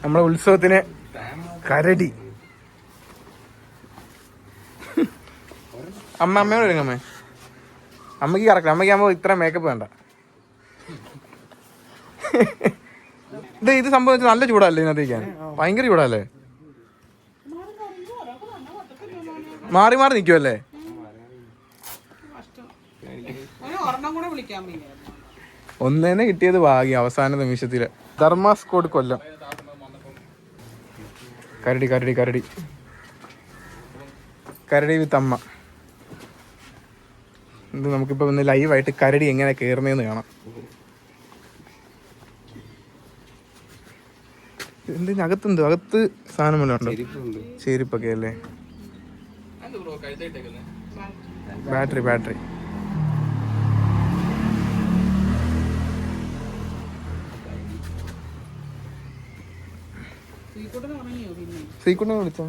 നമ്മളെ ഉത്സവത്തിന് കരടി. അമ്മയോട് എടുങ്ങമ്മേ. അമ്മയ്ക്ക് കറക്റ്റ്. അമ്മയ്ക്ക് ആകുമ്പോൾ ഇത്ര മേക്കപ്പ് വേണ്ട. ഇത് സംഭവിച്ചത് നല്ല ചൂടല്ലേ ഇതിനകത്തേക്കാൻ? ഭയങ്കര ചൂടല്ലേ? മാറി മാറി നിൽക്കുമല്ലേ? ഒന്നേനെ കിട്ടിയത് ഭാഗ്യം അവസാന നിമിഷത്തില്. ധർമാസ്കോഡ് കൊല്ലം. കരടി കരടി കരടി കരടി വിത്ത് അമ്മ. ഇത് നമുക്കിപ്പോ ഒന്ന് ലൈവായിട്ട് കരടി എങ്ങനെ കയറുന്നതെന്ന് കാണാം. അകത്തുണ്ട്. അകത്ത് സാധനം വല്ലതും ഉണ്ടോ? ചെരുപ്പൊക്കെ അല്ലേ? ബാറ്ററി ശ്രീകുട്ടനെ വിളിച്ചോ?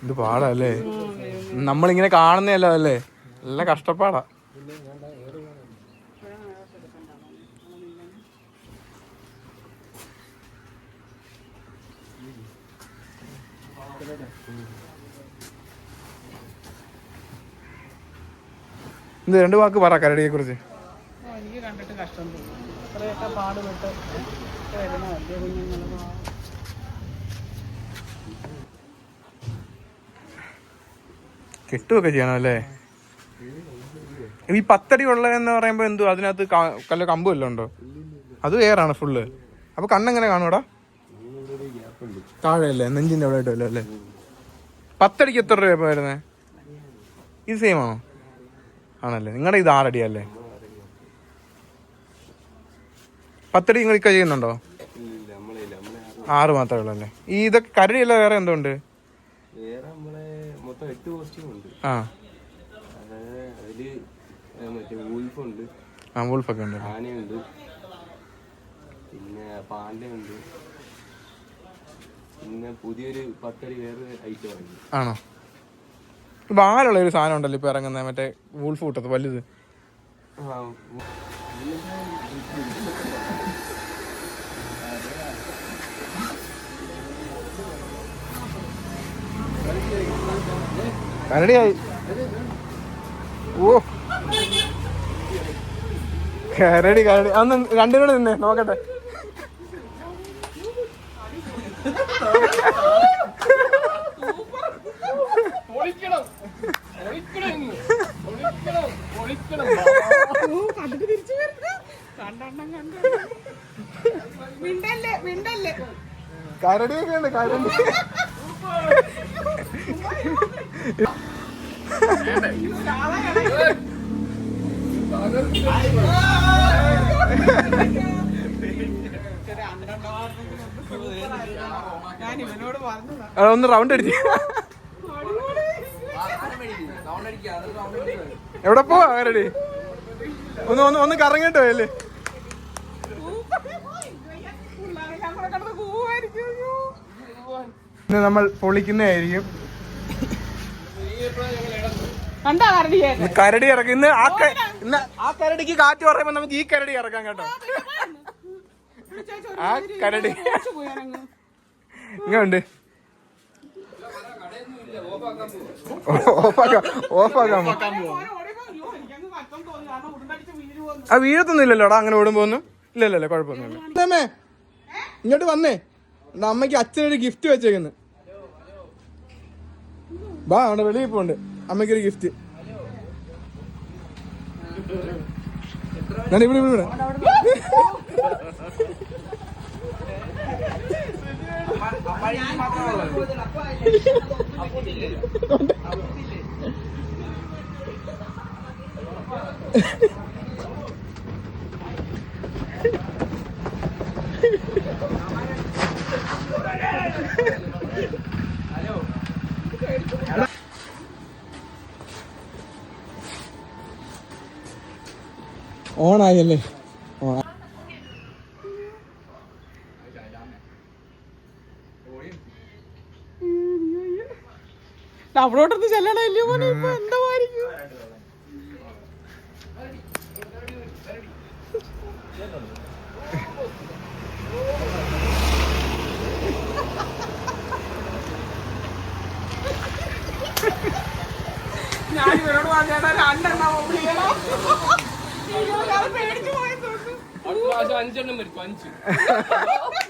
ഇത് പാടല്ലേ? നമ്മളിങ്ങനെ കാണുന്നല്ലോ അല്ലേ? നല്ല കഷ്ടപ്പാടാ. ഇത് 2 വാക്ക് പറ കരടിയെ കുറിച്ച്. എനിക്ക് കണ്ടിട്ട് കഷ്ടം തോന്നി. അത്രയൊക്കെ പാടുപെട്ട് വരുന്ന വലിയ കുഞ്ഞുങ്ങൾ. കെട്ടുമൊക്കെ ചെയ്യണം അല്ലേ? ഈ 10 അടി ഉള്ളതെന്ന് പറയുമ്പോ എന്തോ അതിനകത്ത് കല്ല കമ്പ് വല്ലതും ഉണ്ടോ? അത് എയറാണ് ഫുള്ള്. അപ്പൊ കണ്ണെങ്ങനെ കാണൂടാ? താഴെ അല്ലേ? നെഞ്ചിന്റെ അവിടെ ആയിട്ടല്ലോ അല്ലേ? 10 അടിക്ക് എത്ര രൂപ വരുന്നേ? ഇത് സെയിം ആണോ? ആണല്ലേ. നിങ്ങളുടെ ഇത് 6 അടിയല്ലേ? 10 അടി നിങ്ങൾ ചെയ്യുന്നുണ്ടോ? 6 മാത്രമേ ഉള്ളൂ അല്ലേ? ഈ ഇതൊക്കെ കരടിയല്ല വേറെ എന്തുണ്ട്? ആ വൂൾഫൊക്കെ ഉണ്ട്. പിന്നെ പാണ്ടയുണ്ട്. പിന്നെ പുതിയൊരു 10 അടി വേറെ ഐറ്റം ആണോ? ഭാരമുള്ള ഒരു സാധനം ഉണ്ടല്ലോ ഇപ്പൊ ഇറങ്ങുന്ന, മറ്റേ വൂൾഫ് കൂട്ടത്ത് വലുത്. കരടിയായി. ഓ കരടി കരടി. അന്ന് 2 കൂടെ നിന്നേ നോക്കട്ടെ. കരടിയൊക്കെ ഉണ്ട്. കരടി ഒന്ന് റൗണ്ട് അടിച്ച് എവിടെ പോവാ കരടി? ഒന്ന് കറങ്ങിട്ടോ അല്ലേ? ഇന്ന് നമ്മൾ പൊളിക്കുന്നതായിരിക്കും. കരടി ഇറക്കും ഇന്ന്. ആ കരടിക്ക് കാറ്റ് പറയുമ്പോ നമുക്ക് ഈ കരടി ഇറക്കാം കേട്ടോ. ആ കരടി ഇങ്ങോട്ട് ഓഫാക്കാൻ. ആ വീഴത്തൊന്നും ഇല്ലല്ലോടാ അങ്ങനെ ഓടുമ്പോ ഒന്നും. ഇല്ലല്ലോ കുഴപ്പമൊന്നുമില്ല. അമ്മേ ഇങ്ങോട്ട് വന്നേ. അമ്മയ്ക്ക് അച്ഛനൊരു ഗിഫ്റ്റ് വെച്ചേക്കുന്നു. ബാ അവിടെ വെളിയിൽ പോണ്ട്. അമ്മയ്ക്കൊരു ഗിഫ്റ്റ്. ഞാൻ ഇവിടെ ഓണായല്ലേ? അവിടോട്ടൊന്ന് ചെല്ലണല്ലോ മോനെ, ഇപ്പൊ എന്തായിരിക്കും? ഞാൻ ഇവരോട് പറഞ്ഞേട്ടാ 2 എണ്ണം പേടിച്ചു പോയി. 5 എണ്ണം വരും 5